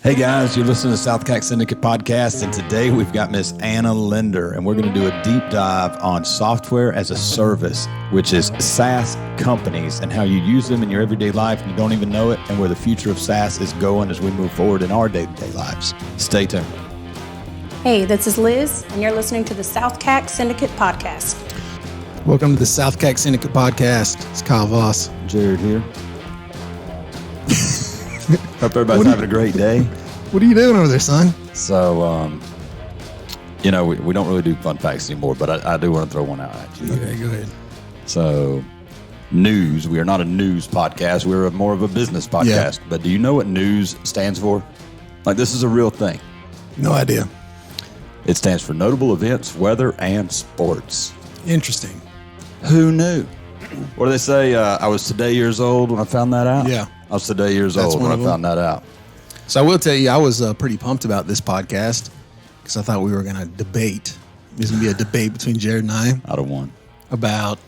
Hey guys, you're listening to SouthCack Syndicate Podcast, and today we've got Miss Anna Linder, and we're going to do a deep dive on software as a service, which is SaaS companies and how you use them in your everyday life and you don't even know it, and where the future of SaaS is going as we move forward in our day-to-day lives. Stay tuned. Hey, this is Liz, and you're listening to the SouthCack Syndicate Podcast. Welcome to the SouthCack Syndicate Podcast. It's Kyle Voss. Jared here. Hope everybody's having a great day. What are you doing over there, son? So, we don't really do fun facts anymore, but I do want to throw one out at you. Okay, go ahead. So, news. We are not a news podcast. We're more of a business podcast. Yeah. But do you know what news stands for? Like, this is a real thing. No idea. It stands for notable events, weather, and sports. Interesting. Who knew? What do they say? I was today years old when I found that out? Yeah. I was today years old when I found that out. So I will tell you, I was pretty pumped about this podcast because I thought we were going to debate. There's going to be a debate between Jared and I. Out of one. About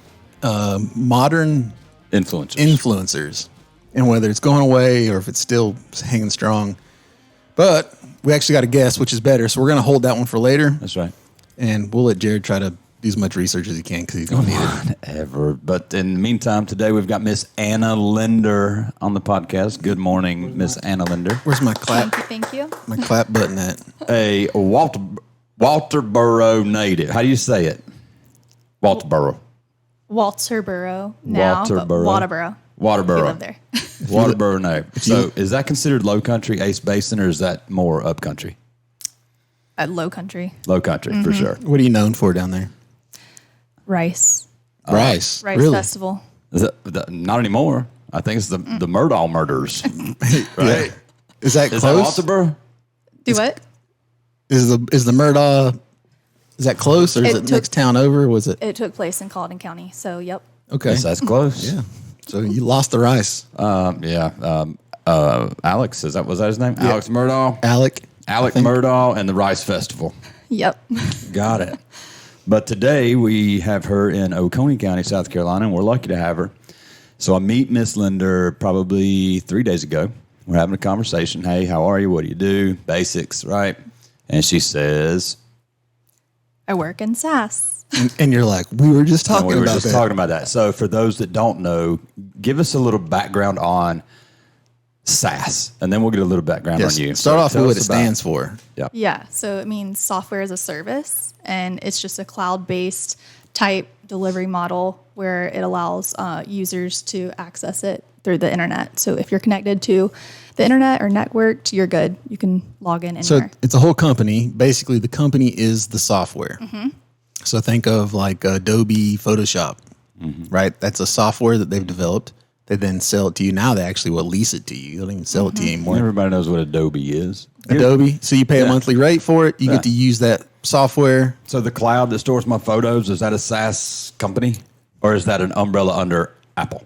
modern influencers and whether it's going away or if it's still hanging strong. But we actually got a guest, which is better. So we're going to hold that one for later. That's right. And we'll let Jared try to do as much research as he can because he's going to need it. Ever. But in the meantime, today we've got Miss Anna Linder on the podcast. Good morning, Miss Anna Linder. Where's my clap? Thank you. My clap button at? A Walterboro native. How do you say it? Walterboro. Walterboro now, but Waterboro. Waterboro. We live there. Waterboro native. So is that considered low country, Ace Basin, or is that more up country? Low country. Low country, for sure. What are you known for down there? Rice. Rice really? Festival. Not anymore. I think it's the Murdahl murders. Right? Yeah. Is that Is close? that Walterboro? What? Is the Murdahl? Is that close or is it next town over? Was it? It took place in Colleton County. So, yep. Okay, Yes, that's close. yeah. So you lost the rice. Alex, was that his name? Yeah. Alex Murdahl. Alec Murdahl and the Rice Festival. Yep. Got it. But today we have her in Oconee County, South Carolina, and we're lucky to have her. So I meet Miss Linder probably 3 days ago. We're having a conversation. Hey, how are you? What do you do? Basics, right? And she says, I work in SaaS. and you're like, we were just talking about that. So for those that don't know, give us a little background on SaaS, and then we'll get a little background on you. Start off with what it stands for. Yeah. So it means software as a service, and it's just a cloud-based type delivery model where it allows users to access it through the internet. So if you're connected to the internet or networked, you're good. You can log in anywhere. So it's a whole company. Basically, the company is the software. Mm-hmm. So think of like Adobe Photoshop, right? That's a software that they've developed. They then sell it to you. Now they actually will lease it to you. They don't even sell it to you anymore. Everybody knows what Adobe is. Adobe. So you pay a monthly rate for it. You get to use that software. So the cloud that stores my photos, is that a SaaS company? Or is that an umbrella under Apple?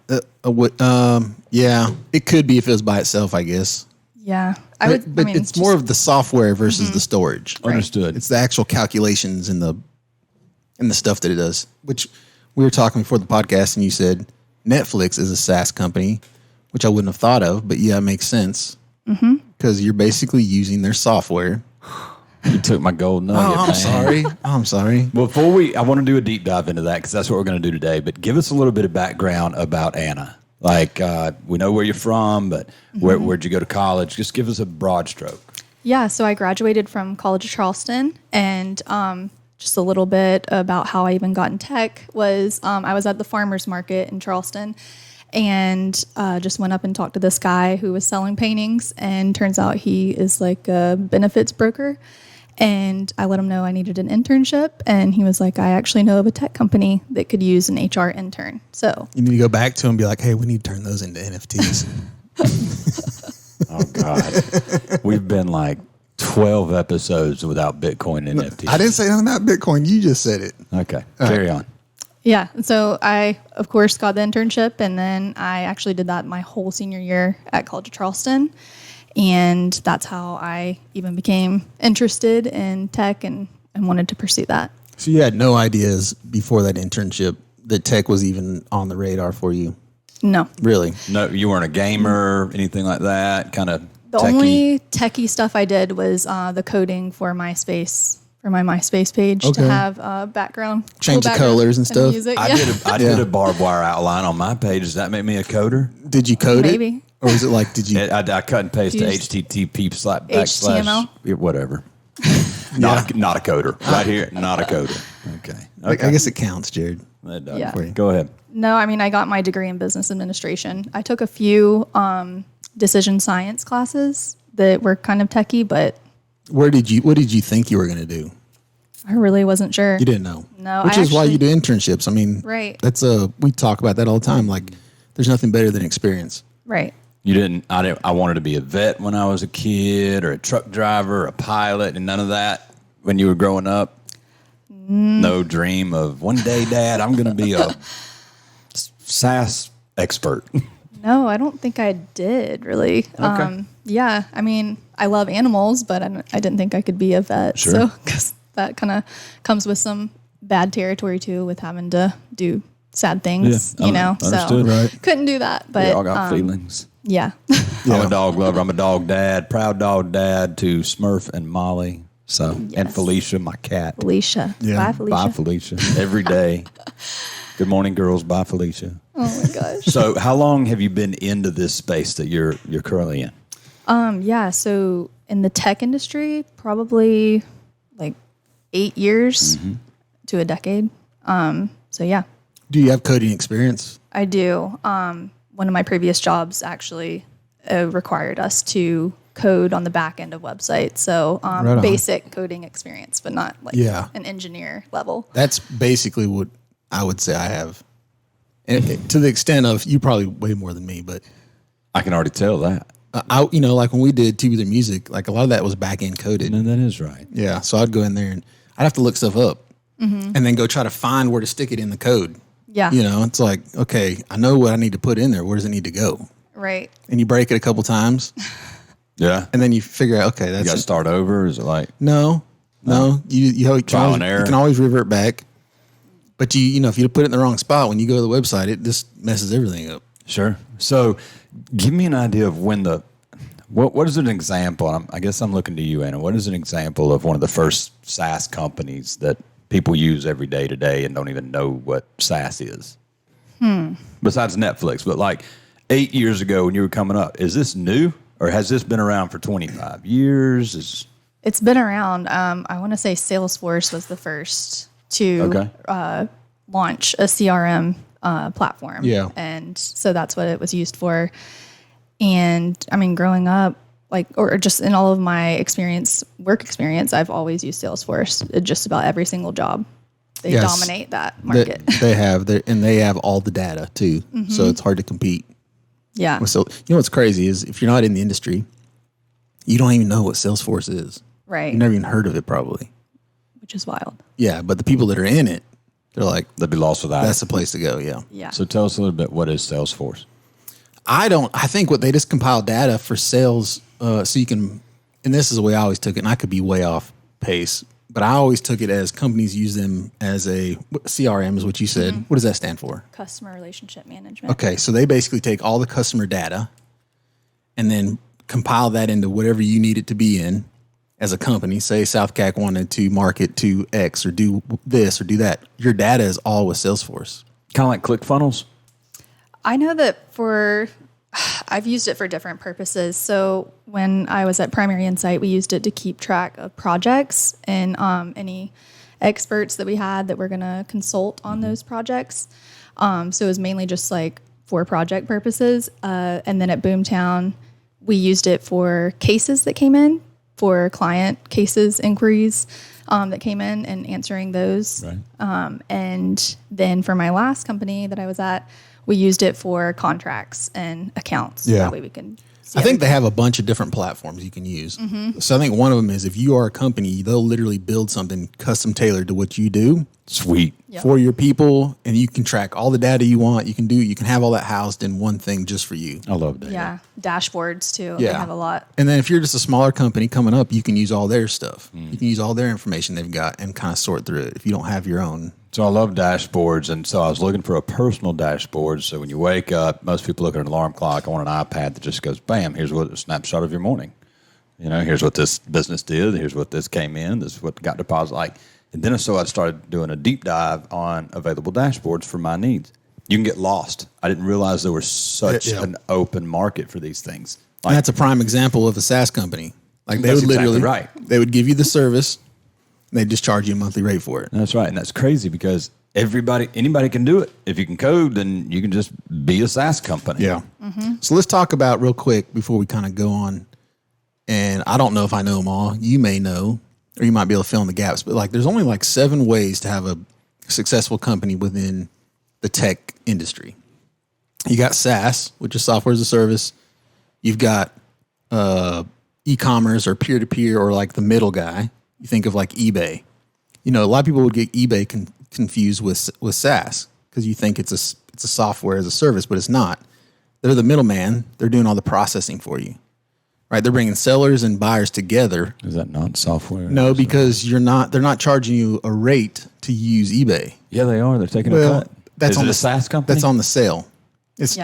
Yeah, it could be if it was by itself, I guess. Yeah. But it's more of the software versus the storage. Understood. It's the actual calculations and the stuff that it does, which we were talking before the podcast, and you said Netflix is a SaaS company, which I wouldn't have thought of, but yeah, it makes sense because you're basically using their software. You took my gold nugget. I'm sorry. Before I want to do a deep dive into that because that's what we're going to do today, but give us a little bit of background about Anna. Like, we know where you're from, but where'd you go to college? Just give us a broad stroke. Yeah, so I graduated from College of Charleston, and just a little bit about how I even got in tech was I was at the farmer's market in Charleston and just went up and talked to this guy who was selling paintings, and turns out he is like a benefits broker. And I let him know I needed an internship, and he was like, I actually know of a tech company that could use an HR intern. So you need to go back to him and be like, hey, we need to turn those into NFTs. Oh, God. We've been like 12 episodes without Bitcoin and NFTs. I didn't say nothing about Bitcoin. You just said it. Okay. Carry on. Yeah. So I, of course, got the internship, and then I actually did that my whole senior year at College of Charleston. And that's how I even became interested in tech and wanted to pursue that. So you had no ideas before that internship that tech was even on the radar for you? No. Really? No, you weren't a gamer, anything like that? Kind of The only techie stuff I did was the coding for MySpace, for my MySpace page to have background. Change the colors and stuff. Music. I did a barbed wire outline on my page. Does that make me a coder? Did you code Maybe. it? Or was it like, did you? I cut and paste to Used HTTP / HTML? whatever. Not a coder. Right here, not a coder. Okay. I guess it counts, Jared. That does. Yeah. Go ahead. No, I mean, I got my degree in business administration. I took a few decision science classes that were kind of techie, but What did you think you were going to do? I really wasn't sure. You didn't know. No, Which I is why you actually- do internships. I mean, Right. That's we talk about that all the time. Like, there's nothing better than experience. Right. You didn't. I wanted to be a vet when I was a kid, or a truck driver, or a pilot, and none of that when you were growing up. No dream of one day, Dad, I'm going to be a SaaS expert. No, I don't think I did really. Okay. Yeah, I mean, I love animals, but I didn't think I could be a vet. Sure. So, because that kind of comes with some bad territory too, with having to do sad things, Yeah, you know. understood. So, Right. couldn't do that. But We all got feelings. yeah, I'm a dog lover. I'm a dog dad, proud dog dad to Smurf and Molly. So and Yes. Felicia, my cat. Felicia. Yeah. Bye, Felicia. Bye, Felicia. Every day. Good morning, girls. Bye, Felicia. Oh my gosh. So, how long have you been into this space that you're currently in? Yeah. So in the tech industry, probably like 8 years to a decade. So yeah, Do you have coding experience? I do. One of my previous jobs actually required us to code on the back end of websites. So Right on. basic coding experience, but not like Yeah. an engineer level. That's basically what I would say I have. And to the extent of, you probably way more than me, but I can already tell that. like when we did Tubular Music, like a lot of that was back end coded. And that is right. Yeah. So I'd go in there and I'd have to look stuff up and then go try to find where to stick it in the code. Yeah. You know, it's like, okay, I know what I need to put in there. Where does it need to go? Right. And you break it a couple times Yeah. and then you figure out, okay, You that's got to it. start over? Is it like, No. You can Trial always, and error. you can always revert back. But you know, if you put it in the wrong spot when you go to the website, it just messes everything up. sure. So, give me an idea of when what is an example? I guess I'm looking to you, Anna. What is an example of one of the first SaaS companies that people use every day today and don't even know what SaaS is? Besides Netflix, but like 8 years ago when you were coming up, is this new or has this been around for 25 years? It's been around. I want to say Salesforce was the first to launch a CRM platform. Yeah. And so that's what it was used for. And I mean, growing up, like, or just in all of my work experience, I've always used Salesforce at just about every single job. They Yes. dominate that market. They have all the data too. So it's hard to compete. Yeah. So, you know what's crazy is if you're not in the industry, you don't even know what Salesforce is. Right. You've never even heard of it probably. Which is wild. Yeah. But the people that are in it, they're like, They'd be lost without that's it. the place to go. Yeah. Yeah. So tell us a little bit, what is Salesforce? I think what they just compile data for sales, so you can, and this is the way I always took it, and I could be way off pace, but I always took it as companies use them as a CRM is what you said. What does that stand for? Customer relationship management. Okay, so they basically take all the customer data and then compile that into whatever you need it to be in as a company. Say SouthCack wanted to market to X or do this or do that. Your data is all with Salesforce. Kind of like ClickFunnels? I know that I've used it for different purposes. So when I was at Primary Insight, we used it to keep track of projects and any experts that we had that were going to consult on those projects. So it was mainly just like for project purposes. And then at Boomtown, we used it for cases that came in, for client cases, inquiries that came in and answering those. Right. And then for my last company that I was at, we used it for contracts and accounts. Yeah. That way we can see I think they everything. have a bunch of different platforms you can use. So I think one of them is if you are a company, they'll literally build something custom tailored to what you do Sweet. for your people, and you can track all the data you want. You can have all that housed in one thing just for you. I love that. Yeah. Dashboards too. Yeah. They have a lot. And then if you're just a smaller company coming up, you can use all their stuff. You can use all their information they've got and kind of sort through it if you don't have your own. So I love dashboards, and so I was looking for a personal dashboard. So when you wake up, most people look at an alarm clock. I want an iPad that just goes, bam, here's what a snapshot of your morning. Here's what this business did. Here's what this came in. This is what got deposited. And then so I started doing a deep dive on available dashboards for my needs. You can get lost. I didn't realize there was such an open market for these things. And that's a prime example of a SaaS company. Like they That's would literally, exactly right. They would give you the service, and they'd just charge you a monthly rate for it. That's right. And that's crazy because anybody can do it. If you can code, then you can just be a SaaS company. Yeah. So let's talk about real quick before we kind of go on. And I don't know if I know them all. You may know, or you might be able to fill in the gaps. But there's only 7 ways to have a successful company within the tech industry. You got SaaS, which is software as a service. You've got e-commerce or peer-to-peer or the middle guy. You think of eBay. A lot of people would get eBay confused with SaaS because you think it's a software as a service, but it's not. They're the middleman. They're doing all the processing for you, right? They're bringing sellers and buyers together. Is that not software? No, because they're not charging you a rate to use eBay. Yeah, they are. They're taking a cut. That's Is on it the a SaaS company? That's on the sale. It's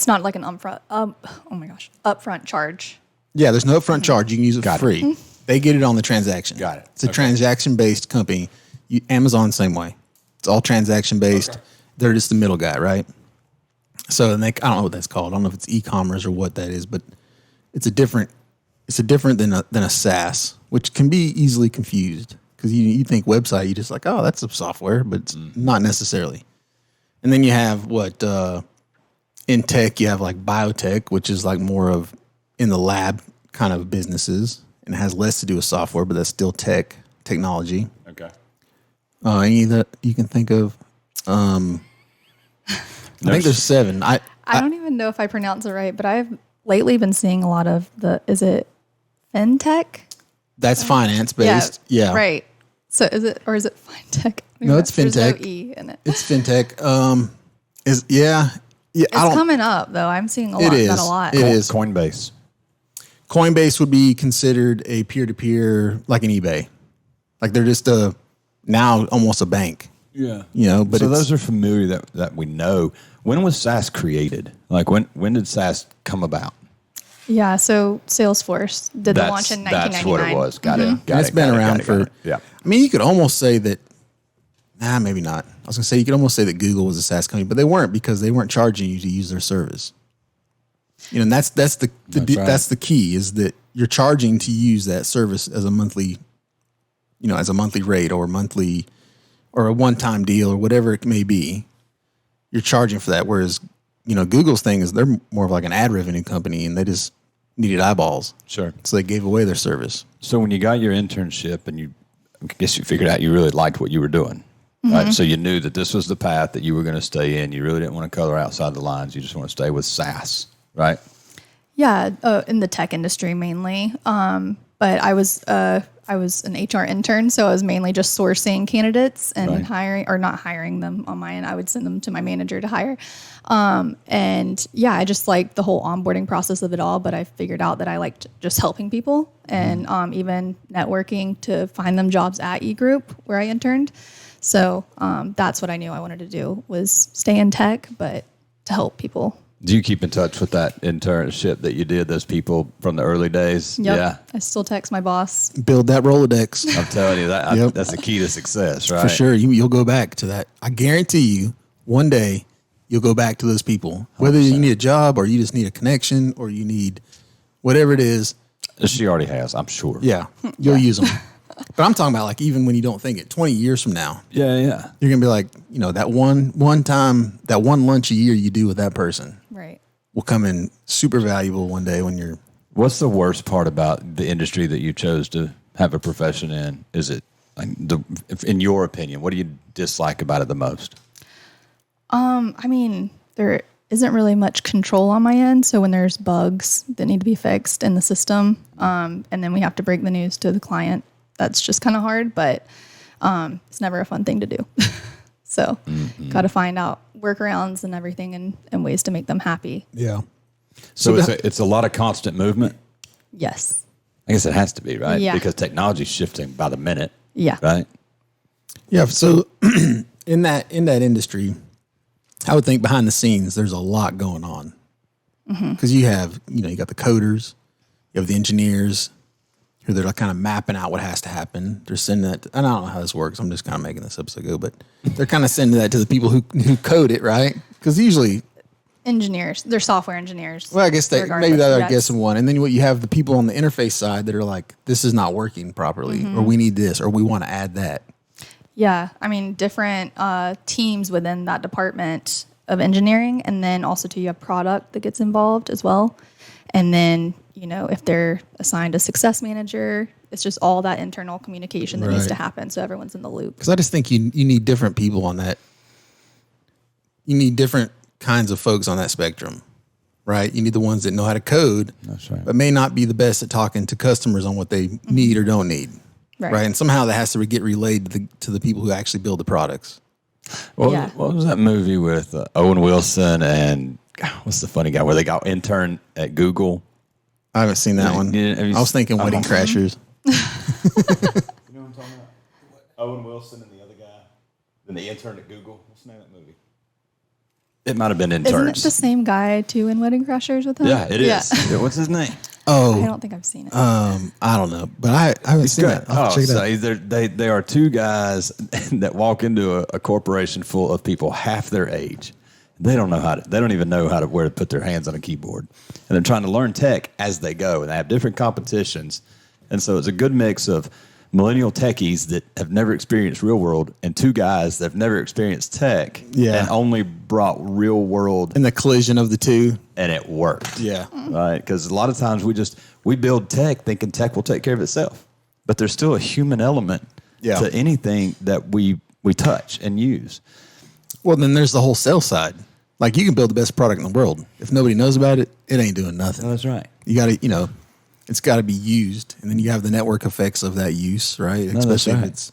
not like an upfront charge. Yeah, there's no upfront charge. You can use it for free. They get it on the transaction. Got it. It's a transaction-based company. Amazon, same way. It's all transaction-based. Okay. They're just the middle guy, right? So, I don't know what that's called. I don't know if it's e-commerce or what that is, but it's a different than a SaaS, which can be easily confused because you think website, you just that's a software, but it's not necessarily. And then you have in tech, you have biotech, which is like more of in the lab kind of businesses, and it has less to do with software, but that's still technology. Okay. Any that you can think of? I think there's 7. I don't even know if I pronounce it right, but I've lately been seeing a lot of is it fintech? That's finance based. Yeah. Right. So is it fintech? No, it's fintech. There's no E in it. It's fintech. It's coming up though. I'm seeing that a lot. It is. Coinbase. Coinbase would be considered a peer-to-peer, like an eBay. They're just now almost a bank. Yeah. But so those are familiar that we know. When was SaaS created? When did SaaS come about? Yeah, so Salesforce did the launch in 1999. That's what it was. Got it. It's been around for. Yeah. I mean, you could almost say that. Nah, maybe not. I was gonna say you could almost say that Google was a SaaS company, but they weren't because they weren't charging you to use their service. And that's the key is that you're charging to use that service as a monthly, as a monthly rate or monthly, or a one-time deal or whatever it may be. You're charging for that, whereas Google's thing is they're more of an ad revenue company, and they just needed eyeballs. Sure. So they gave away their service. So when you got your internship and I guess you figured out you really liked what you were doing, right? So you knew that this was the path that you were going to stay in. You really didn't want to color outside the lines. You just want to stay with SaaS, right? Yeah, in the tech industry mainly. But I was an HR intern, so I was mainly just sourcing candidates and hiring, or not hiring them on my end. I would send them to my manager to hire. And yeah, I just liked the whole onboarding process of it all, but I figured out that I liked just helping people and even networking to find them jobs at eGroup where I interned. So that's what I knew I wanted to do, was stay in tech, but to help people. Do you keep in touch with that internship that you did, those people from the early days? Yep. Yeah. I still text my boss. Build that Rolodex. I'm telling you, that's the key to success, right? For sure. You'll go back to that. I guarantee you, one day, you'll go back to those people. Whether 100%. you need a job or you just need a connection or you need whatever it is. She already has, I'm sure. Yeah. You'll use them. But I'm talking about even when you don't think it, 20 years from now. Yeah. You're going to be like, that one time, that one lunch a year you do with that person. Right. Will come in super valuable one day when you're. What's the worst part about the industry that you chose to have a profession in? Is it, in your opinion, what do you dislike about it the most? I mean, there isn't really much control on my end. So when there's bugs that need to be fixed in the system, and then we have to break the news to the client, that's just kind of hard, but it's never a fun thing to do. So got to find out workarounds and everything and ways to make them happy. Yeah. So it's a lot of constant movement? Yes. I guess it has to be, right? Yeah. Because technology's shifting by the minute. Yeah. Right? Yeah. So in that industry, I would think behind the scenes there's a lot going on because you have you got the coders, you have the engineers who they're like kind of mapping out what has to happen. They're sending that. And I don't know how this works. I'm just kind of making this up as I go, but they're kind of sending that to the people who code it, right? Because usually engineers, they're software engineers. Well, I guess maybe that I guess in one. And then you have the people on the interface side that are like, this is not working properly, or we need this, or we want to add that. Yeah, I mean, different teams within that department of engineering, and then also too, you have product that gets involved as well. And then, if they're assigned a success manager, it's just all that internal communication that needs to happen so everyone's in the loop. Because I just think you need different people on that. You need different kinds of folks on that spectrum, right? You need the ones that know how to code, that's right, but may not be the best at talking to customers on what they need or don't need, right? And somehow that has to get relayed to the people who actually build the products. Well, what was that movie with Owen Wilson and what's the funny guy where they got intern at Google? I haven't seen that one. I was thinking Wedding Crashers. You know what I'm talking about? Owen Wilson and the other guy, then the intern at Google. What's the name of that movie? It might have been Interns. Isn't it the same guy too in Wedding Crashers with him? Yeah, it is. Yeah. What's his name? Oh, I don't think I've seen it. I don't know, but I haven't seen it. Check it out. They are two guys that walk into a corporation full of people half their age. They don't even know where to put their hands on a keyboard, and they're trying to learn tech as they go, and they have different competitions, and so it's a good mix of millennial techies that have never experienced real world and two guys that have never experienced tech and only brought real world in the collision of the two, and it worked. Yeah. Right. Because a lot of times we build tech thinking tech will take care of itself, but there's still a human element to anything that we touch and use. Well, then there's the whole sales side. Like you can build the best product in the world. If nobody knows about it, it ain't doing nothing. That's right. You got to, it's got to be used, and then you have the network effects of that use, right? No, especially right. if it's.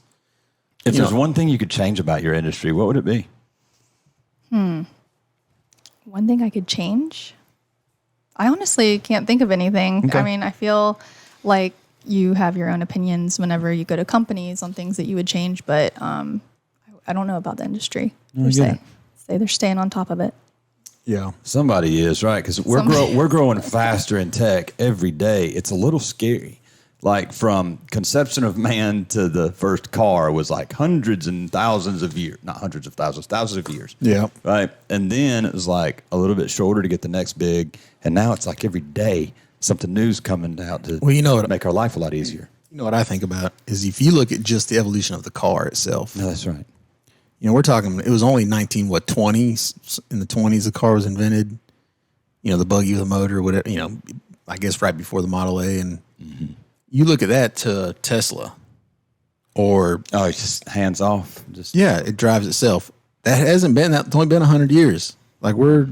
If there's one thing you could change about your industry, what would it be? One thing I could change? I honestly can't think of anything. Okay. I mean, I feel like you have your own opinions whenever you go to companies on things that you would change, but I don't know about the industry per se. Say they're staying on top of it. Yeah, somebody is, right? Because we're growing faster in tech every day. It's a little scary. Like from conception of man to the first car was like hundreds and thousands of years, not hundreds of thousands, thousands of years. Yeah, right. And then it was like a little bit shorter to get the next big, and now it's like every day something new's coming out to make our life a lot easier. You know what I think about is if you look at just the evolution of the car itself. No, that's right. We're talking, it was only 20s. In the 20s, the car was invented. The buggy with a motor, whatever, I guess right before the Model A. And you look at that to Tesla or. Oh, it's just hands off. It drives itself. That hasn't been it's only been 100 years. Like it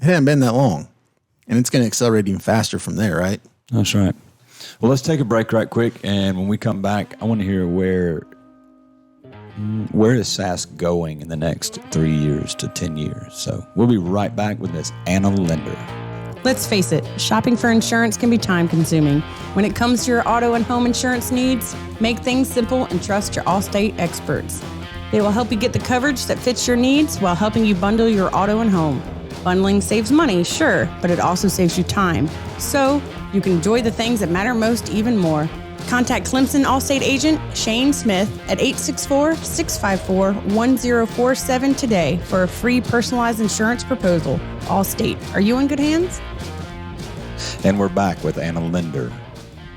hasn't been that long. And it's going to accelerate even faster from there, right? That's right. Well, let's take a break right quick. And when we come back, I want to hear where is SaaS going in the next 3 years to 10 years? So we'll be right back with Miss Anna Linder. Let's face it, shopping for insurance can be time consuming. When it comes to your auto and home insurance needs, make things simple and trust your Allstate experts. They will help you get the coverage that fits your needs while helping you bundle your auto and home. Bundling saves money, sure, but it also saves you time. So you can enjoy the things that matter most even more. Contact Clemson Allstate agent Shane Smith at 864-654-1047 today for a free personalized insurance proposal. Allstate, are you in good hands? And we're back with Anna Linder,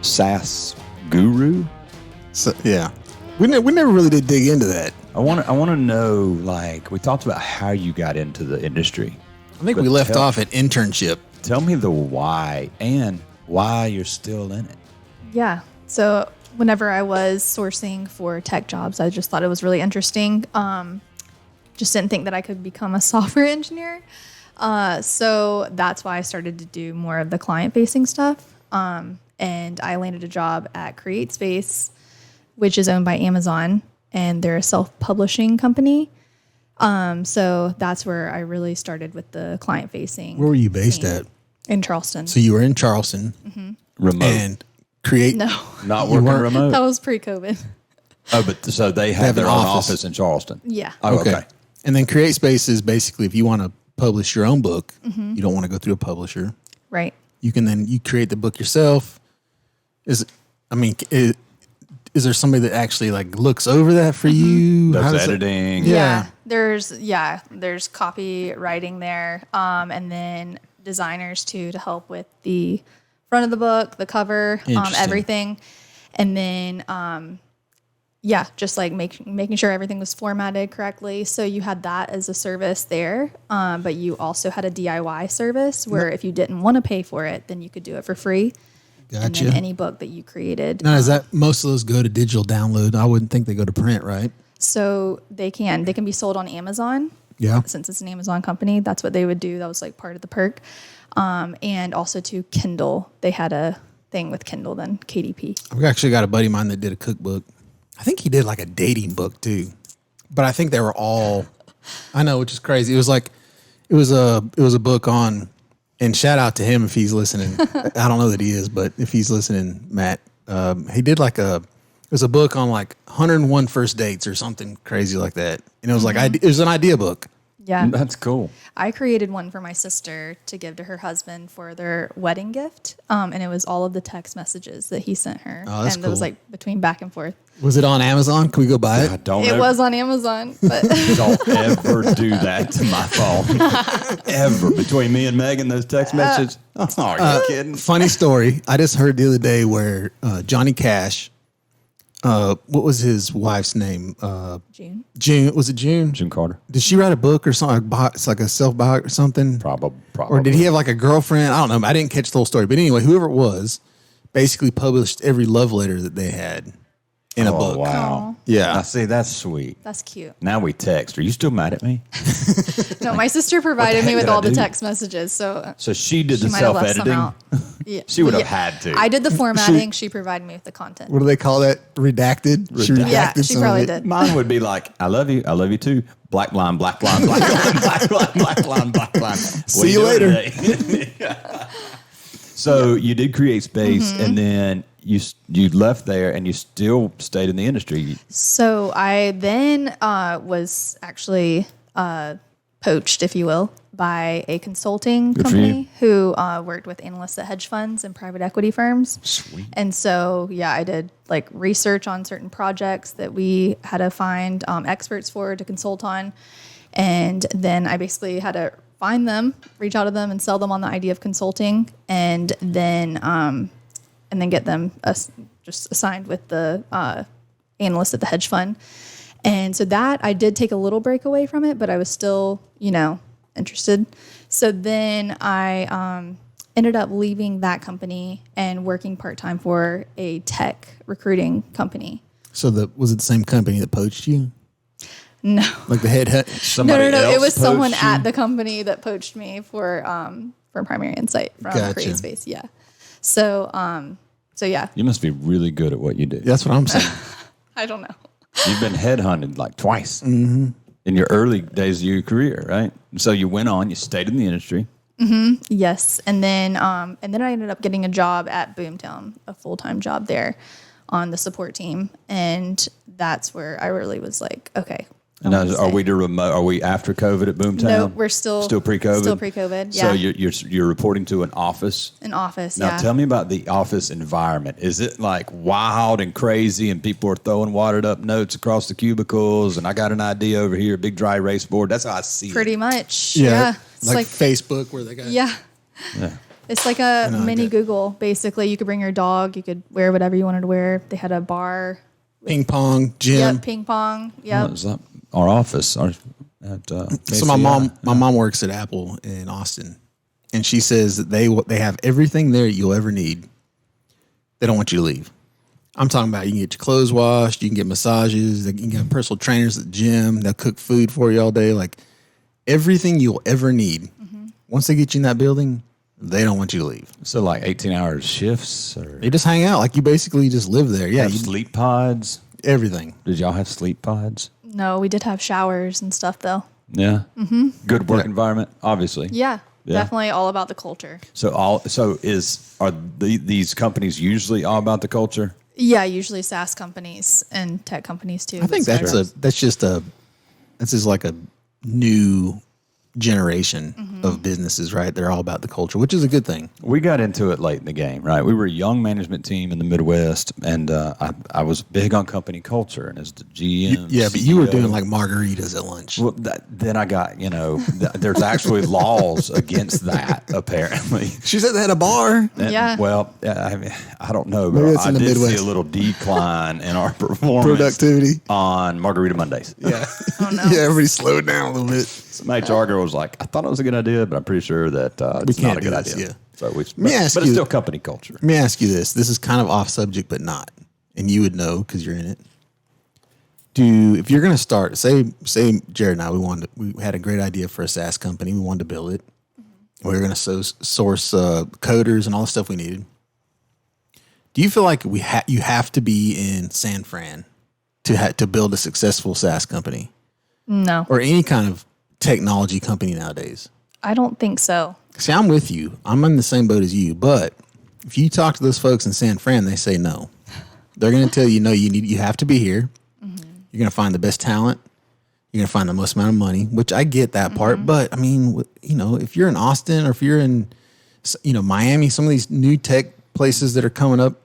SaaS guru. So, yeah, we never really did dig into that. I want to know, like, we talked about how you got into the industry. I think we left off at internship. Tell me the why and why you're still in it. Yeah. So whenever I was sourcing for tech jobs, I just thought it was really interesting. Just didn't think that I could become a software engineer. So that's why I started to do more of the client-facing stuff. And I landed a job at CreateSpace, which is owned by Amazon, and they're a self-publishing company. So that's where I really started with the client-facing. Where were you based at? In Charleston. So you were in Charleston. Remote. And Create. No. Not working remote. That was pre-COVID. Oh, but so they have their an own office. office in Charleston. Yeah. Oh, okay. And then Create Space is basically if you want to publish your own book, you don't want to go through a publisher. Right. You can then you create the book yourself. Is there somebody that actually like looks over that for you? Does How does editing. Yeah. There's copywriting there, and then designers too to help with the front of the book, the cover, Interesting. everything, and then just like making sure everything was formatted correctly. So you had that as a service there, but you also had a DIY service where if you didn't want to pay for it, then you could do it for free. And Gotcha. then any book that you created. Now, is that most of those go to digital download? I wouldn't think they go to print, right? So they can be sold on Amazon. Yeah. Since it's an Amazon company, that's what they would do. That was like part of the perk. And also to Kindle. They had a thing with Kindle then, KDP. I've actually got a buddy of mine that did a cookbook. I think he did like a dating book too. But I think they were all, I know, which is crazy. It was a book on, and shout out to him if he's listening. I don't know that he is, but if he's listening, Matt, he did it was a book on like 101 first dates or something crazy like that. And it was it was an idea book. Yeah. That's cool. I created one for my sister to give to her husband for their wedding gift. And it was all of the text messages that he sent her. Oh, that's and it was cool. like between back and forth. Was it on Amazon? Can we go buy it? It was on Amazon, but Don't ever do that to my phone. Ever. Between me and Megan, those text messages. Oh, are you kidding? Funny story. I just heard the other day where Johnny Cash, what was his wife's name? June. June. Was it June? June Carter. Did she write a book or something? It's like a self-bio or something? Probably. Or did he have like a girlfriend? I don't know. I didn't catch the whole story. But anyway, whoever it was basically published every love letter that they had in a book. Wow. Yeah. I see. That's sweet. That's cute. Now we text. Are you still mad at me? No, my sister provided me heck with did I all the do? text messages. So So she did she the might have left some self-editing. out. Yeah. She would have had to. I did the formatting. She provided me with the content. What do they call that? Redacted? She redacted Yeah, she some of probably it. did. Mine would be like, I love you too. Black line, black line, black line, black line, black line, black line. See you later. So you did Create Space, and then you left there, and you still stayed in the industry. So I then was actually poached, if you will, by a consulting for company who worked with analysts at hedge funds and private equity firms. Sweet. And so, I did like research on certain projects that we had to find experts for to consult on. And then I basically had to find them, reach out to them, and sell them on the idea of consulting, and then get them just assigned with the analyst at the hedge fund. And so that I did take a little break away from it, but I was still, interested. So then I ended up leaving that company and working part-time for a tech recruiting company. So was it the same company that poached you? No. Like the head? Somebody No. else It was someone poached you? at the company that poached me for Primary Insight from Gotcha. Create Space. Yeah. So yeah, You must be really good at what you do. That's what I'm saying. I don't know. You've been headhunted like twice in your early days of your career, right? So you went on, you stayed in the industry. Yes. And then I ended up getting a job at Boomtown, a full-time job there on the support team. And that's where I really was like, okay. And now, are we after COVID at Boomtown? No, we're still pre-COVID. Still pre-COVID. Yeah. So you're reporting to an office. An office. Now yeah. tell me about the office environment. Is it like wild and crazy, and people are throwing watered up notes across the cubicles? And I got an idea over here, big dry erase board. That's how I see Pretty it. much. Yeah. It's like Facebook where they got. yeah. Yeah. It's like a I mini get it. Google. Basically, you could bring your dog. You could wear whatever you wanted to wear. They had a bar. Ping pong, gym. Yep. Ping pong. Yep. It's like our office. At, So my mom works at Apple in Austin, and she says that they have everything there you'll ever need. They don't want you to leave. I'm talking about you can get your clothes washed, you can get massages, you can get personal trainers at the gym. They'll cook food for you all day, like everything you'll ever need. Once they get you in that building, they don't want you to leave. So like 18-hour shifts, or They just hang out, like you basically just live there. Yeah, have sleep pods. everything. Did y'all have sleep pods? No, we did have showers and stuff though. Yeah. Good work environment, obviously. Yeah. Yeah. Definitely all about the culture. So these companies usually all about the culture? Yeah, usually SaaS companies and tech companies too. I think that's just like a new generation of businesses, right? They're all about the culture, which is a good thing. We got into it late in the game, right? We were a young management team in the Midwest, and I was big on company culture, and as the GM, Yeah, but you were doing like margaritas at lunch. Well, then I got, there's actually laws against that, apparently. She said they had a bar. Yeah. Well, I don't know, Maybe but it's I in the did Midwest. see a little decline in our performance. Productivity. On Margarita Mondays. Yeah. Oh, no. Yeah, everybody slowed down a little bit. Some HR girl was like, I thought it was a good idea, but I'm pretty sure that it's can't not a do good this, idea. yeah. So me but ask it's you- still company culture. Let me ask you this. This is kind of off subject, but not. And you would know because you're in it. If you're going to start, say Jared and I, we had a great idea for a SaaS company. We wanted to build it. We were going to source coders and all the stuff we needed. Do you feel like you have to be in San Fran to build a successful SaaS company No, or any kind of technology company nowadays? I don't think so. See, I'm with you. I'm in the same boat as you. But if you talk to those folks in San Fran, they say no. They're going to tell you, no, you have to be here. You're going to find the best talent. You're going to find the most amount of money, which I get that part. But I mean, if you're in Austin or if you're in, Miami, some of these new tech places that are coming up,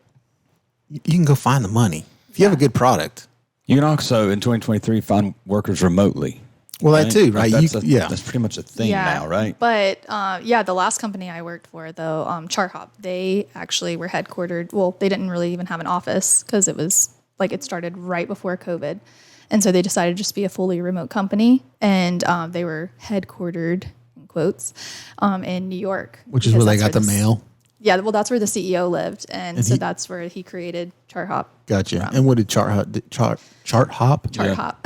you can go find the money. If you have a good product. You can also, in 2023, find workers remotely. Well, that too, right? That's pretty much a thing now, right? But the last company I worked for, though, ChartHop, they actually were headquartered. Well, they didn't really even have an office because it started right before COVID. And so they decided to just be a fully remote company. And they were headquartered, in quotes, in New York. Which is where they got the mail. Yeah, well, that's where the CEO lived. And so that's where he created ChartHop. Gotcha. from. And what did ChartHop? ChartHop.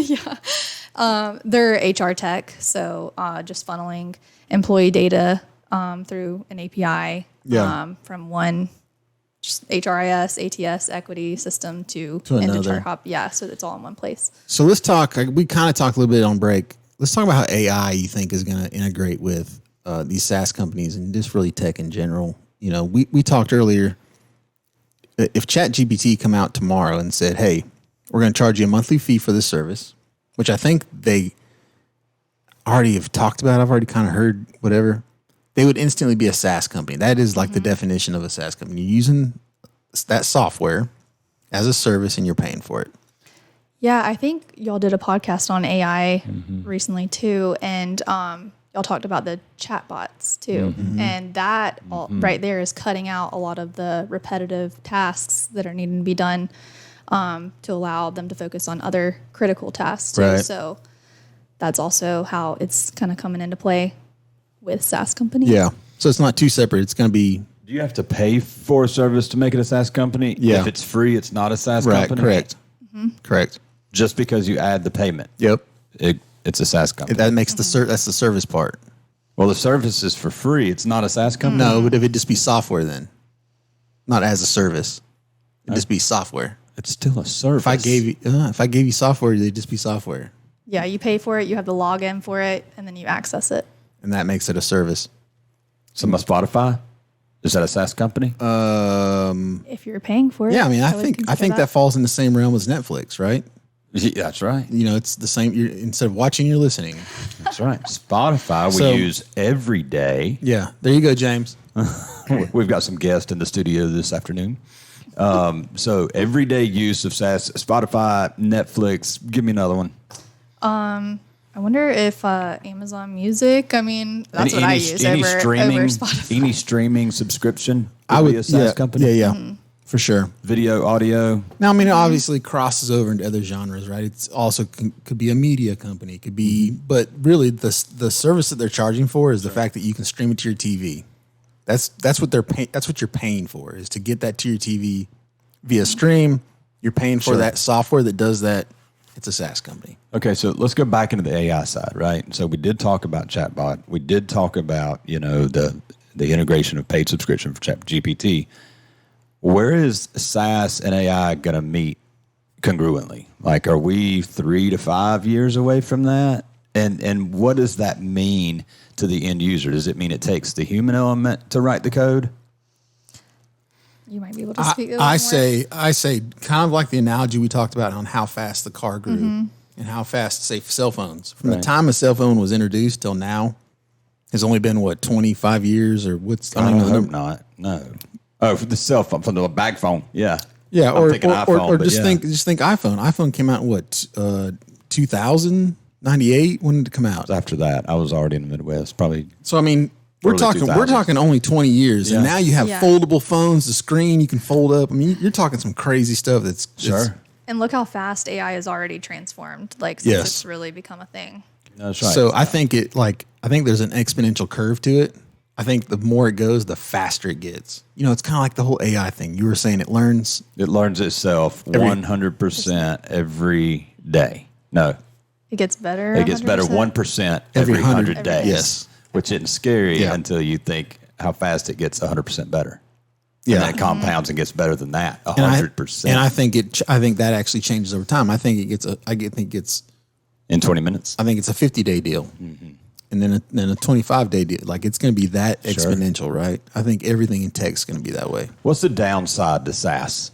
Yeah. They're HR tech, so just funneling employee data through an API from one just HRIS, ATS, equity system to into another. ChartHop. Yeah, so it's all in one place. So let's talk. We kind of talked a little bit on break. Let's talk about how AI you think is going to integrate with these SaaS companies and just really tech in general. We talked earlier. If ChatGPT come out tomorrow and said, "Hey, we're going to charge you a monthly fee for this service," which I think they already have talked about. I've already kind of heard whatever. They would instantly be a SaaS company. That is like the definition of a SaaS company. You're using that software as a service and you're paying for it. Yeah, I think y'all did a podcast on AI recently too, and y'all talked about the chatbots too, and that right there is cutting out a lot of the repetitive tasks that are needing to be done to allow them to focus on other critical tasks too. Right. So that's also how it's kind of coming into play with SaaS companies. Yeah. So it's not too separate. It's going to be Do you have to pay for a service to make it a SaaS company? Yeah. If it's free, it's not a SaaS right. company? Correct. Correct. Just because you add the payment, Yep. it's a SaaS company. That makes that's the service part. Well, the service is for free. It's not a SaaS company? No, but if it just be software then, not as a service, it'd just be software. It's still a service. If I gave you software, it'd just be software, Yeah, you pay for it, you have the login for it, and then you access it. and that makes it a service. So my Spotify, is that a SaaS company? If you're paying for it. Yeah, I mean, I would think consider that falls in the same realm as Netflix, right? Yeah, that's right. It's the same. Instead of watching, you're listening. That's right. Spotify So- we use every day. Yeah, there you go, James. We've got some guests in the studio this afternoon. So everyday use of SaaS, Spotify, Netflix. Give me another one. I wonder if Amazon Music. I mean, that's what I use over Spotify. Any streaming subscription I would be a SaaS company. Yeah, for sure. Video, audio. Now, I mean, it obviously crosses over into other genres, right? It's also could be a media company, could be, but really the service that they're charging for is the fact that you can stream it to your TV. That's what that's what you're paying for, is to get that to your TV via stream. You're paying for that software that does that. It's a SaaS company. Okay, so let's go back into the AI side, right? So we did talk about chatbot. We did talk about, the integration of paid subscription for ChatGPT. Where is SaaS and AI going to meet congruently? Like, are we 3 to 5 years away from that? And what does that mean to the end user? Does it mean it takes the human element to write the code? You might be able to speak. I say kind of like the analogy we talked about on how fast the car grew and how fast, say, cell phones. From the time a cell phone was introduced till now has only been, 25 years or what's... I hope not. No. Oh, for the cell phone, from the bag phone. Yeah. Yeah, I'm thinking iPhone, or just think iPhone. iPhone came out in 2000, 98? When did it come out? After that, I was already in the Midwest, probably. So, I mean... We're talking only 20 years, and now you have foldable phones, the screen you can fold up. I mean, you're talking some crazy stuff that's... Sure. And look how fast AI has already transformed, since it's really become a thing. That's right. So I think there's an exponential curve to it. I think the more it goes, the faster it gets. It's kind of like the whole AI thing. You were saying it learns itself 100% every day. No. It gets better. It gets 100%? Better 1% every 100 days. Yes. Which isn't scary until you think how fast it gets 100% better. Yeah. And then it compounds and gets better than that, 100%. And I think that actually changes over time. I think it's in 20 minutes. I think it's a 50-day deal. Mm-hmm. And then a 25-day deal. Like, it's going to be that exponential, right? I think everything in tech is going to be that way. What's the downside to SaaS?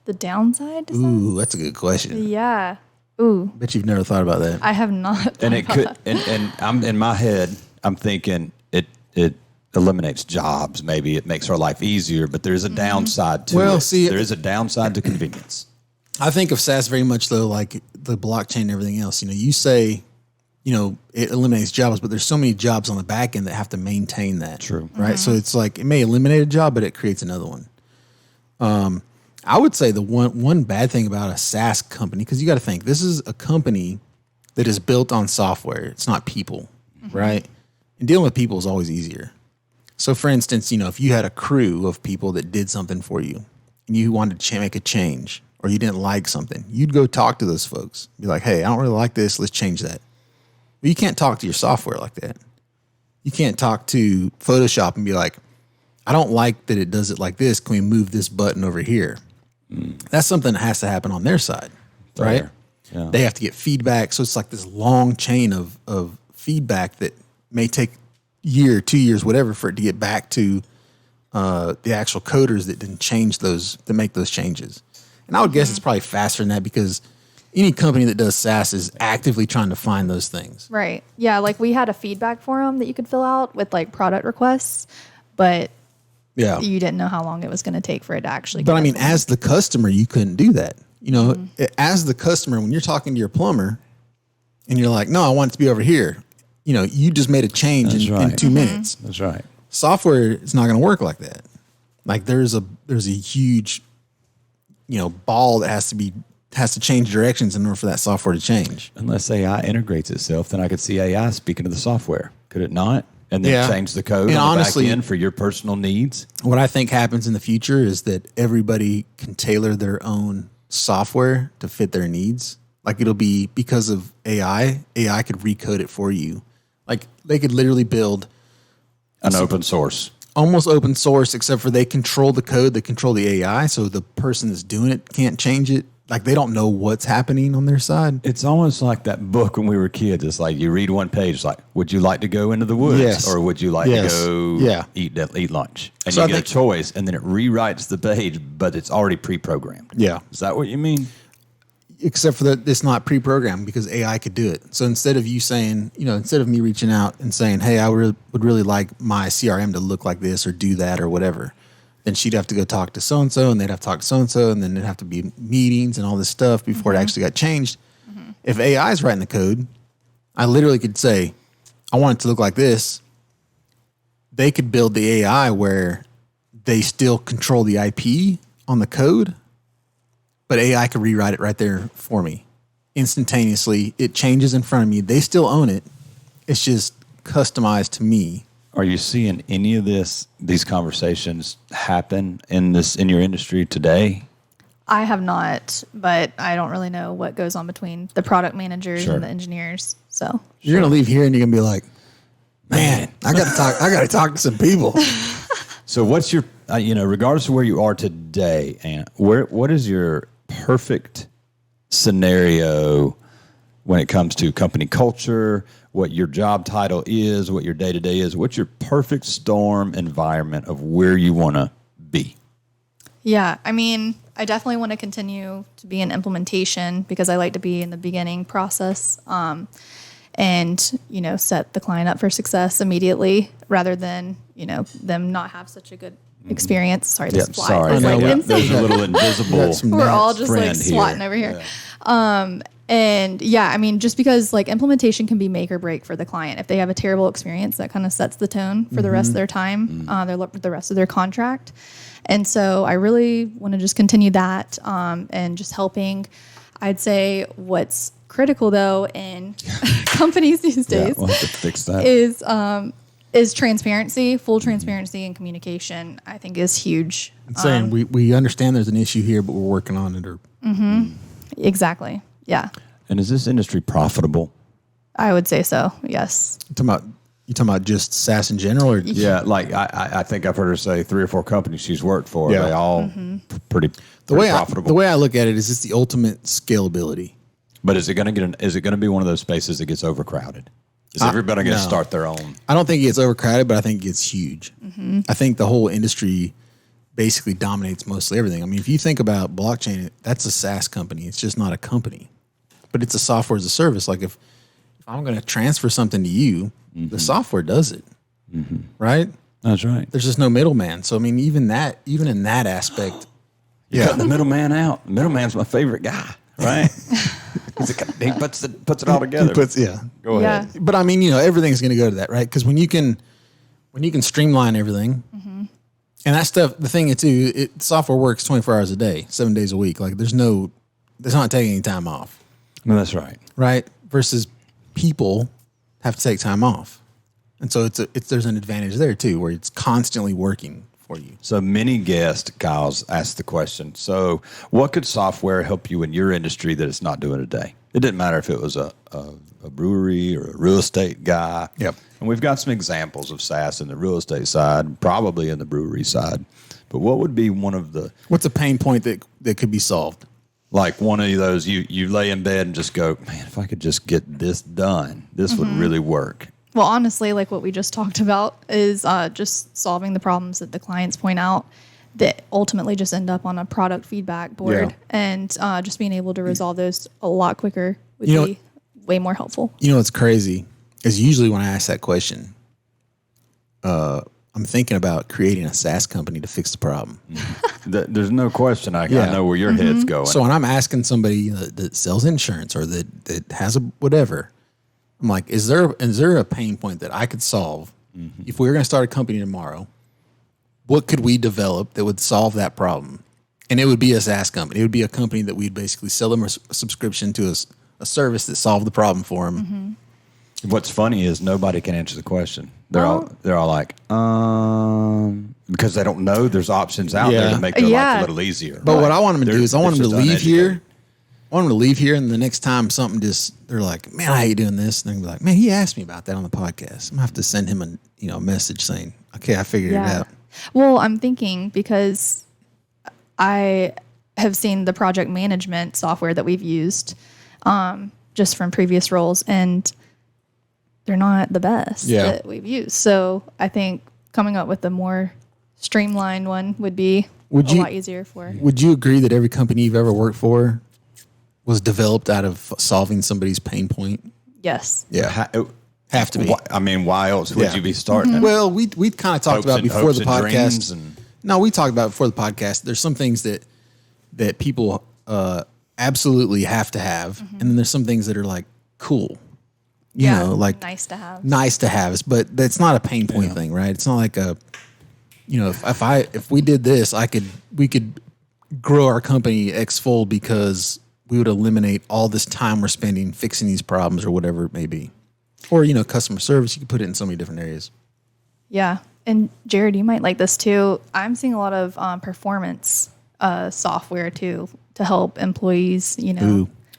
The downside to SaaS? Ooh, that's a good question. Yeah. Ooh. Bet you've never thought about that. I have not. And it could, and I'm in my head, I'm thinking it eliminates jobs. Maybe it makes our life easier, but there's a downside to it. There is a downside to convenience. I think of SaaS very much though, like the blockchain and everything else. You say, it eliminates jobs, but there's so many jobs on the back end that have to maintain that. True. Right. So it's like, it may eliminate a job, but it creates another one. I would say the one bad thing about a SaaS company, because you got to think, this is a company that is built on software. It's not people, right? And dealing with people is always easier. So, for instance, if you had a crew of people that did something for you and you wanted to make a change or you didn't like something, you'd go talk to those folks. Be like, hey, I don't really like this. Let's change that. But you can't talk to your software like that. You can't talk to Photoshop and be like, I don't like that it does it like this. Can we move this button over here? That's something that has to happen on their side, right? Yeah. They have to get feedback. So it's like this long chain of feedback that may take a year, 2 years, whatever, for it to get back to the actual coders that didn't change those, to make those changes. And I would guess it's probably faster than that because any company that does SaaS is actively trying to find those things. Right. Yeah, we had a feedback form that you could fill out with product requests, but you didn't know how long it was going to take for it to actually But I mean, as the customer, you couldn't do that. As the customer, when you're talking to your plumber and you're like, no, I want it to be over here. You just made a change in 2 minutes. That's right. Software is not going to work like that. Like there's a huge, ball that has to change directions in order for that software to change. Unless AI integrates itself, then I could see AI speaking to the software. Could it not? And then change the code on the back end for your personal needs? What I think happens in the future is that everybody can tailor their own software to fit their needs. Like it'll be because of AI could recode it for you. Like they could literally build an open source. Almost open source, except for they control the code, they control the AI, so the person that's doing it can't change it. Like they don't know what's happening on their side. It's almost like that book when we were kids. It's like you read one page, like, would you like to go into the woods, or would you like to go eat lunch? And so you get a choice, and then it rewrites the page, but it's already pre-programmed. Yeah, is that what you mean? Except for that, it's not pre-programmed because AI could do it. So instead of you saying, instead of me reaching out and saying, hey, I would really like my CRM to look like this or do that or whatever. Then she'd have to go talk to so-and-so, and they'd have to talk to so-and-so, and then there'd have to be meetings and all this stuff before it actually got changed. If AI is writing the code, I literally could say, I want it to look like this. They could build the AI where they still control the IP on the code, but AI could rewrite it right there for me. Instantaneously, it changes in front of me. They still own it. It's just customized to me. Are you seeing any of these conversations happen in your industry today? I have not, but I don't really know what goes on between the product managers and the engineers. So you're gonna leave here and you're gonna be like, man, I got to talk to some people. So what's your, regardless of where you are today, and what is your perfect scenario when it comes to company culture, what your job title is, what your day-to-day is? What's your perfect storm environment of where you want to be? Yeah, I mean, I definitely want to continue to be in implementation because I like to be in the beginning process, and set the client up for success immediately rather than them not have such a good experience. Sorry, this fly. Sorry. is, Yeah, like, there's a little invisible. we're all just like friend swatting over here. And yeah, I mean, just because like implementation can be make or break for the client. If they have a terrible experience, that kind of sets the tone for the rest of their time, the rest of their contract. And so I really want to just continue that, and just helping. I'd say what's critical though in companies these days We'll have to fix that. is transparency, full transparency and communication. I think is huge. I'm saying we understand there's an issue here, but we're working on it. Exactly. Yeah. And is this industry profitable? I would say so. Yes. You talking about just SaaS in general, or Yeah, like I think I've heard her say 3 or 4 companies she's worked for. Yeah. They all pretty profitable. the way I look at it is it's the ultimate scalability. But is it going to be one of those spaces that gets overcrowded? Is everybody going to start their own? I don't think it gets overcrowded, but I think it gets huge. I think the whole industry basically dominates mostly everything. I mean, if you think about blockchain, that's a SaaS company. It's just not a company, but it's a software as a service. Like if I'm going to transfer something to you, the software does it, right? That's right. There's just no middleman. So I mean, even in that aspect, You're cutting the middleman out. The middleman's my favorite guy, right? He puts it all together. Go Yeah. ahead. But I mean, everything's going to go to that, right? Because when you can streamline everything, and that stuff, the thing is too, software works 24 hours a day, 7 days a week. Like it's not taking any time off. No, that's right. Right? Versus people have to take time off. And so there's an advantage there too, where it's constantly working for you. So many guests, Kyle's asked the question. So what could software help you in your industry that it's not doing today? It didn't matter if it was a brewery or a real estate guy. Yep. And we've got some examples of SaaS in the real estate side, probably in the brewery side. But what would be one of the... What's a pain point that could be solved? Like one of those, you lay in bed and just go, man, if I could just get this done, this would really work. Well, honestly, like what we just talked about is just solving the problems that the clients point out that ultimately just end up on a product feedback board. Yeah. And just being able to resolve those a lot quicker would You know- be way more helpful. What's crazy is usually when I ask that question, I'm thinking about creating a SaaS company to fix the problem. There's no question. I know where your head's going. So when I'm asking somebody that sells insurance or that has a whatever, I'm like, is there a pain point that I could solve if we were going to start a company tomorrow? What could we develop that would solve that problem? And it would be a SaaS company. It would be a company that we'd basically sell them a subscription to a service that solved the problem for them. What's funny is nobody can answer the question. They're all like, because they don't know there's options out there to make their life a little easier. But what I want them to do is I want them to leave here. uneducated. I want them to leave here, and the next time something they're like, man, I hate doing this. And they're like, man, he asked me about that on the podcast. I'm gonna have to send him a message saying, okay, I figured it out. Well, I'm thinking because I have seen the project management software that we've used just from previous roles, and they're not the best that we've used. So I think coming up with a more streamlined one would be a lot easier for. Would you agree that every company you've ever worked for was developed out of solving somebody's pain point? Yes. Yeah. Have to be. I mean, why else would you be starting it? Well, we kind of talked about before the podcast. No, we talked about before the podcast. There's some things that people absolutely have to have, and then there's some things that are like cool. You know, like nice to have. Nice to have, but that's not a pain point thing, right? It's not like if we did this, we could grow our company X-fold because we would eliminate all this time we're spending fixing these problems or whatever it may be. Or, customer service, you could put it in so many different areas. Yeah. And Jared, you might like this too. I'm seeing a lot of performance software too to help employees,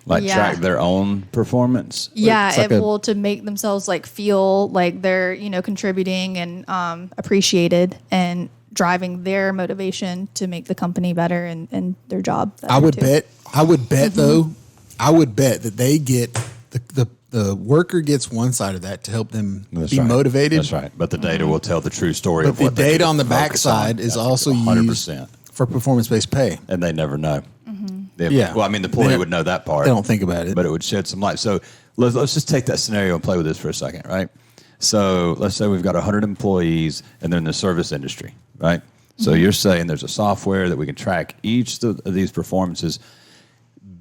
track their own performance. Yeah, to make themselves feel like they're contributing and appreciated and driving their motivation to make the company better and their job better. I would bet that they get the worker gets one side of that to help them motivated. That's right. But the data will tell the true story. But the data on the backside is also 100%. for performance-based pay. And they never know. Yeah. Well, I mean, the employee would know that part. They don't think about it. But it would shed some light. So let's just take that scenario and play with this for a second, right? So let's say we've got 100 employees and they're in the service industry, right? So you're saying there's a software that we can track each of these performances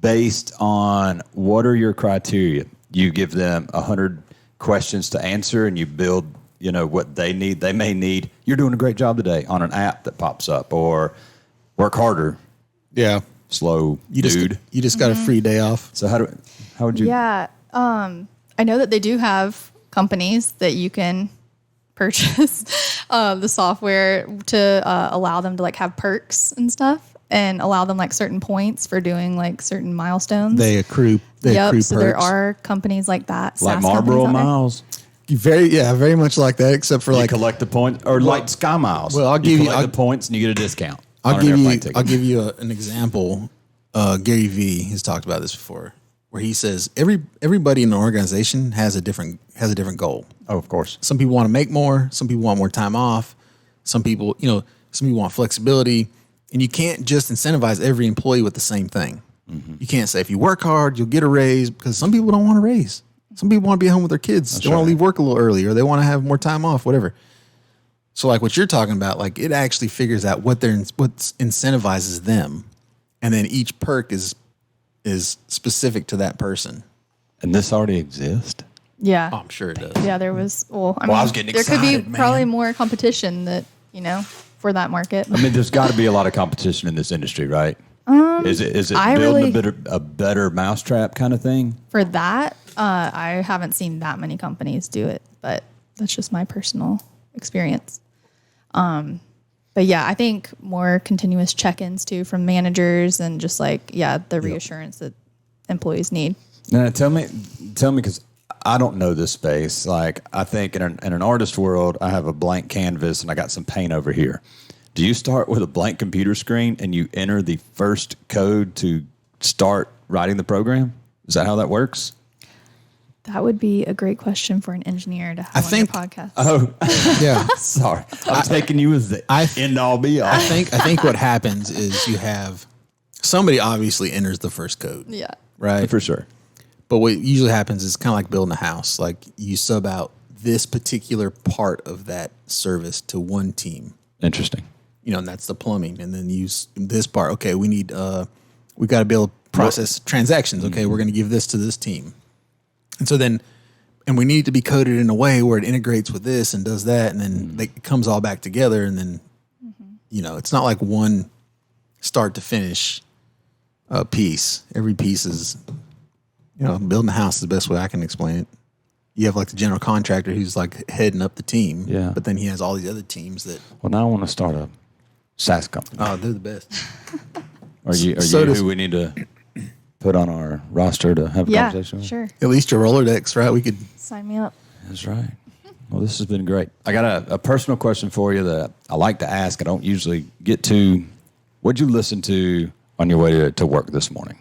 based on what are your criteria. You give them 100 questions to answer and you build, what they need. They may need, you're doing a great job today on an app that pops up, or work harder. Yeah. Slow You dude. just got a free day off. So how would you? Yeah. I know that they do have companies that you can purchase the software to allow them to like have perks and stuff, and allow them like certain points for doing like certain milestones. They accrue perks. So there are companies like that. Like SaaS Marlboro companies out there. Miles. Very much like that, except for You like collect the points, or like Sky Miles. Well, I'll give you- collect the points and you get a discount. I'll on an give airplane you ticket. I'll give you an example. Gary Vee has talked about this before, where he says everybody in an organization has a different goal. Oh, of course. Some people want to make more. Some people want more time off. Some people want flexibility, and you can't just incentivize every employee with the same thing. Mm-hmm. You can't say if you work hard, you'll get a raise, because some people don't want a raise. Some people want to be home with their kids. They want to leave work a little early, or they want to have more time off, whatever. So like what you're talking about, like it actually figures out what incentivizes them, and then each perk is specific to that person. And this already exists. Yeah. Oh, I'm sure it does. Yeah, there was. Well, I was getting there could be excited, man. probably more competition that for that market. I mean, there's got to be a lot of competition in this industry, right? Is it I building really- a better mousetrap kind of thing? For that, I haven't seen that many companies do it, but that's just my personal experience. But yeah, I think more continuous check-ins too from managers, and just like the reassurance that employees need. Now, tell me, because I don't know this space. Like, I think in an artist world, I have a blank canvas and I got some paint over here. Do you start with a blank computer screen and you enter the first code to start writing the program? Is that how that works? That would be a great question for an engineer to have on your podcast. Oh, Yeah. sorry. I'm taking you as the end all be all. I think what happens is you have somebody obviously enters the first code. Yeah. Right. For sure. But what usually happens is kind of like building a house. Like you sub out this particular part of that service to one team. Interesting. And that's the plumbing. And then use this part. Okay, we got to be able to process transactions. Okay, we're going to give this to this team. And so then, and we need it to be coded in a way where it integrates with this and does that. And then it comes all back together. And then, it's not like one start to finish piece. Every piece is, building a house is the best way I can explain it. You have like the general contractor who's like heading up the team. Yeah. But then he has all these other teams that, Well, now I want to start a SaaS company. oh, they're the best. Are you who we need to put on our roster to have a Yeah, conversation with? sure. At least your Rolodex, right? We could. Sign me up. That's right. Well, this has been great. I got a personal question for you that I like to ask. I don't usually get to. What'd you listen to on your way to work this morning?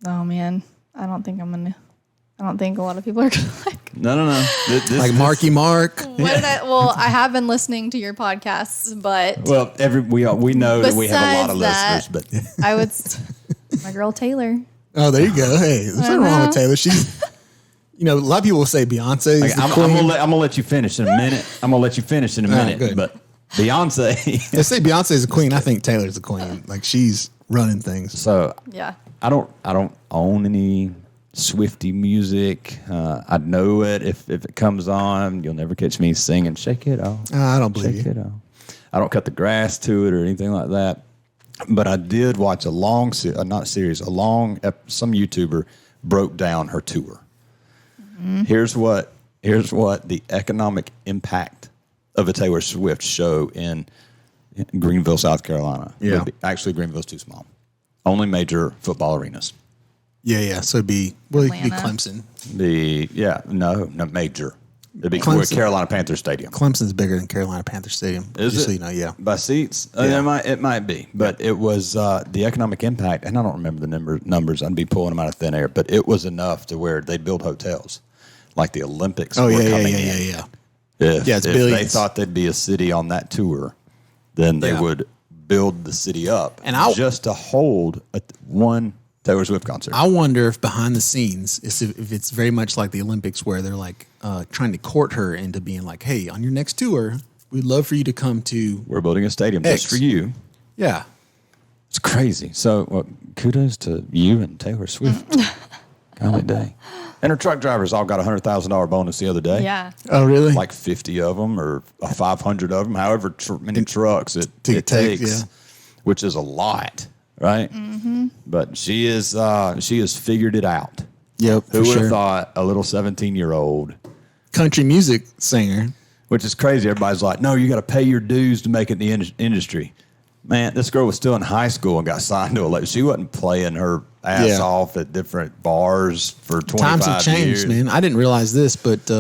Oh man, I don't think a lot of people are gonna like. No. Like Marky Mark. I have been listening to your podcasts, but Well, we know that we have a lot of Besides that, listeners, but I would. My girl Taylor. Oh, there you go. Hey, there's nothing wrong with Taylor. She's, a lot of people will say Beyonce is the I'm queen. gonna let you finish in a minute. good. But Beyonce. They say Beyonce is a queen. I think Taylor's a queen. Like she's running things. So Yeah. I don't own any Swiftie music. I'd know it if it comes on. You'll never catch me singing "Shake It Off." I don't believe Shake you. it off. I don't cut the grass to it or anything like that. But I did watch a long, some YouTuber broke down her tour. Mm-hmm. Here's what the economic impact of a Taylor Swift show in Greenville, South Carolina. Yeah. Would be. Actually, Greenville's too small. Only major football arenas. Yeah. So it'd be, it could be Atlanta. Clemson. No, major. It'd be Clemson. Carolina Panthers Stadium. Clemson's bigger than Carolina Panther Stadium. Is just it? so you know, yeah. By seats? Yeah. It might be. But it was the economic impact, and I don't remember the numbers. I'd be pulling them out of thin air, but it was enough to where they'd build hotels. Like the Olympics Oh, were yeah. coming in. Yeah, If it's they billions. thought there'd be a city on that tour, then they would build the city up just to hold one Taylor Swift concert. I wonder if behind the scenes, if it's very much like the Olympics where they're like trying to court her into being like, hey, on your next tour, we'd love for you to come to... We're building a stadium X. just for you. Yeah. It's crazy. So kudos to you and Taylor Swift. Golly day. And her truck drivers all got a $100,000 bonus the other day. Yeah. Oh, really? Like 50 of them or 500 of them, however many trucks it takes, which is a lot, right? Mm-hmm. But she has figured it out. Yep. Who would have thought a little 17-year-old country music singer, which is crazy. Everybody's like, no, you got to pay your dues to make it in the industry. Man, this girl was still in high school and got signed to a label. She wasn't playing her ass off at different bars for 25 years. Times have changed, man. I didn't realize this, but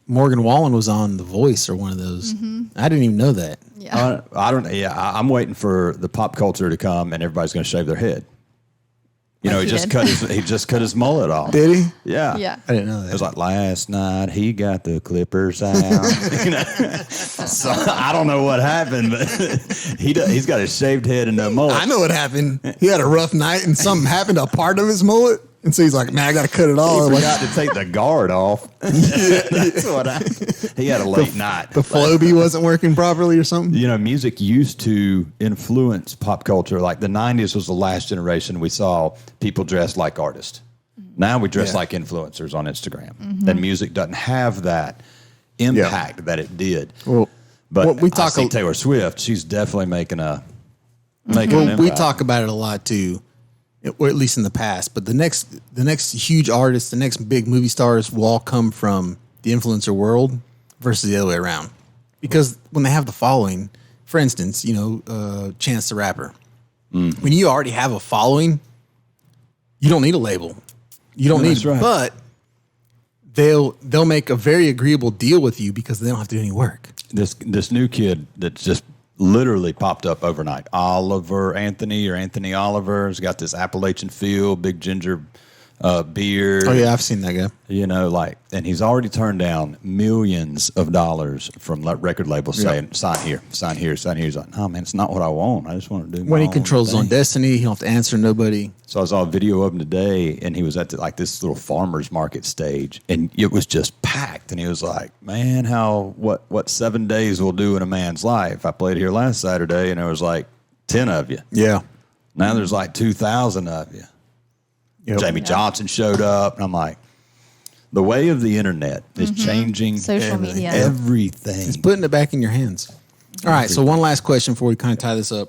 Morgan Wallen was on The Voice or one of those. Mm-hmm. I didn't even know that. Yeah. I'm waiting for the pop culture to come and everybody's going to shave their head. You know, he just cut his mullet off. Did he? Yeah. Yeah. I didn't know that. It was like last night he got the clippers out. So I don't know what happened, but he's got a shaved head and no mullet. I know what happened. He had a rough night and something happened to a part of his mullet. And so he's like, man, I got to cut it all. He forgot to take the guard off. That's what he had a late night. The Flowbee wasn't working properly or something. You know, music used to influence pop culture. Like the 90s was the last generation we saw people dressed like artists. Now we dress like influencers on Instagram. Mm-hmm. And music doesn't have that impact that it did. Well, but I see Taylor Swift, she's definitely making an impact. We talk about it a lot too. Or at least in the past, but the next huge artists, the next big movie stars will all come from the influencer world versus the other way around. Because when they have the following, for instance, Chance the Rapper, when you already have a following, you don't need a label. You don't need, right. But they'll make a very agreeable deal with you because they don't have to do any work. This new kid that's just literally popped up overnight. Anthony Oliver has got this Appalachian feel, big ginger beard. Oh yeah, I've seen that guy. You know, and he's already turned down millions of dollars from record labels saying, sign here. He's like, no, man, it's not what I want. I just want to do my When he own controls his thing. own destiny, he don't have to answer nobody. So I saw a video of him today, and he was at this little farmer's market stage, and it was just packed. And he was like, man, what 7 days will do in a man's life. I played here last Saturday, and there was like 10 of you. Yeah. Now there's like 2,000 of you. Yep. Jamie Johnson showed up, and I'm like, the way of the internet is changing Social media. everything. It's putting it back in your hands. All right, so one last question before we kind of tie this up.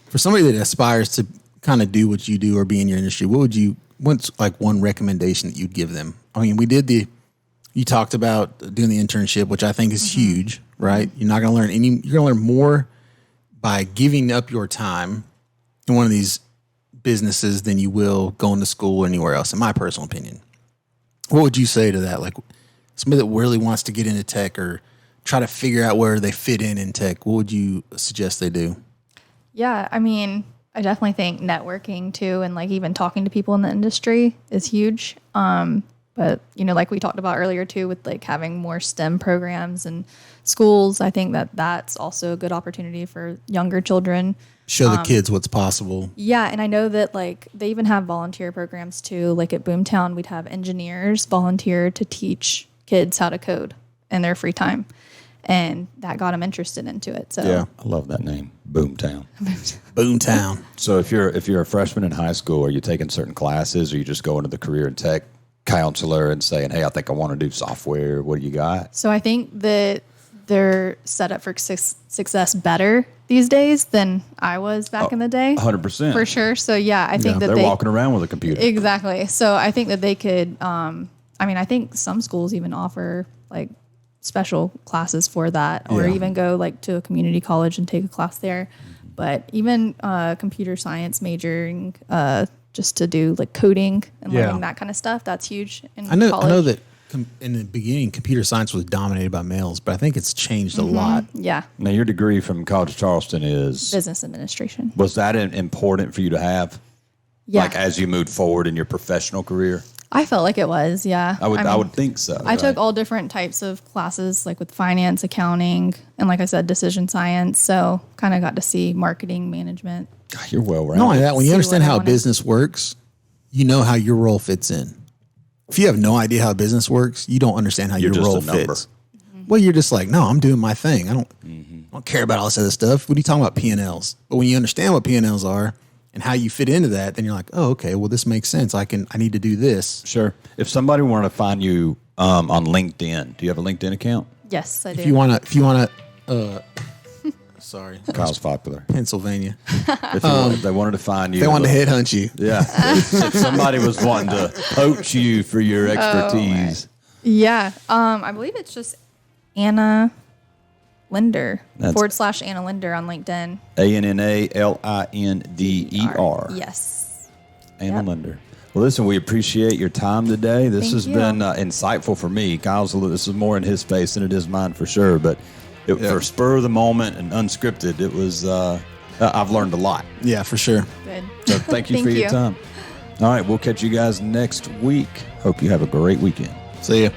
For somebody that aspires to kind of do what you do or be in your industry, what's like one recommendation that you'd give them? I mean, you talked about doing the internship, which I think is huge, right? You're not going to learn you're going to learn more by giving up your time in one of these businesses than you will going to school or anywhere else, in my personal opinion. What would you say to that? Like somebody that really wants to get into tech or try to figure out where they fit in tech, what would you suggest they do? Yeah, I mean, I definitely think networking too, and like even talking to people in the industry is huge. But like we talked about earlier too, with like having more STEM programs and schools, I think that's also a good opportunity for younger children. Show the kids what's possible. Yeah, and I know that like they even have volunteer programs too. Like at Boomtown, we'd have engineers volunteer to teach kids how to code in their free time, and that got them interested into it. So Yeah. I love that name, Boomtown. Boomtown. So if you're a freshman in high school, are you taking certain classes, or you just going to the career and tech counselor and saying, hey, I think I want to do software. What do you got? So I think that they're set up for success better these days than I was back in the day. 100%. For sure. So yeah, I think that they're walking around with a computer. Exactly. So I think that they could, I think some schools even offer like special classes for that, or even go like to a community college and take a class there. But even computer science majoring, just to do like coding and learning that kind of stuff, that's huge in college. I know that in the beginning, computer science was dominated by males, but I think it's changed a lot. Yeah. Now, your degree from College of Charleston is... Business administration. Was that important for you to have? Yeah. Like as you moved forward in your professional career? I felt like it was, yeah. I mean, would think so. I took all different types of classes, like with finance, accounting, and like I said, decision science. So kind of got to see marketing management. God, you're well rounded. Not only that, when you See understand what I how wanted. business works, you know how your role fits in. If you have no idea how business works, you don't understand how You're your just role a number. fits. Well, you're just like, no, I'm doing my thing. I don't care about all this other stuff. What are you talking about P&Ls? But when you understand what P&Ls are and how you fit into that, then you're like, oh, okay, well, this makes sense. I need to do this. Sure. If somebody wanted to find you on LinkedIn, do you have a LinkedIn account? Yes, I do. If you wanna, sorry, Kyle's popular. Pennsylvania. If they wanted to find you, They wanted to headhunt you. Yeah. If somebody was wanting to poach you for your expertise. Yeah. I believe it's just Anna Linder That's- / Anna Linder on LinkedIn. ANNALINDER. Yes. Anna Yep. Linder. Well, listen, we appreciate your time today. This Thank has you. been insightful for me. This is more in his face than it is mine for sure. But for spur of the moment and unscripted, it was. I've learned a lot. Yeah, for sure. Good. So thank you Thank for your you. time. All right, we'll catch you guys next week. Hope you have a great weekend. See ya.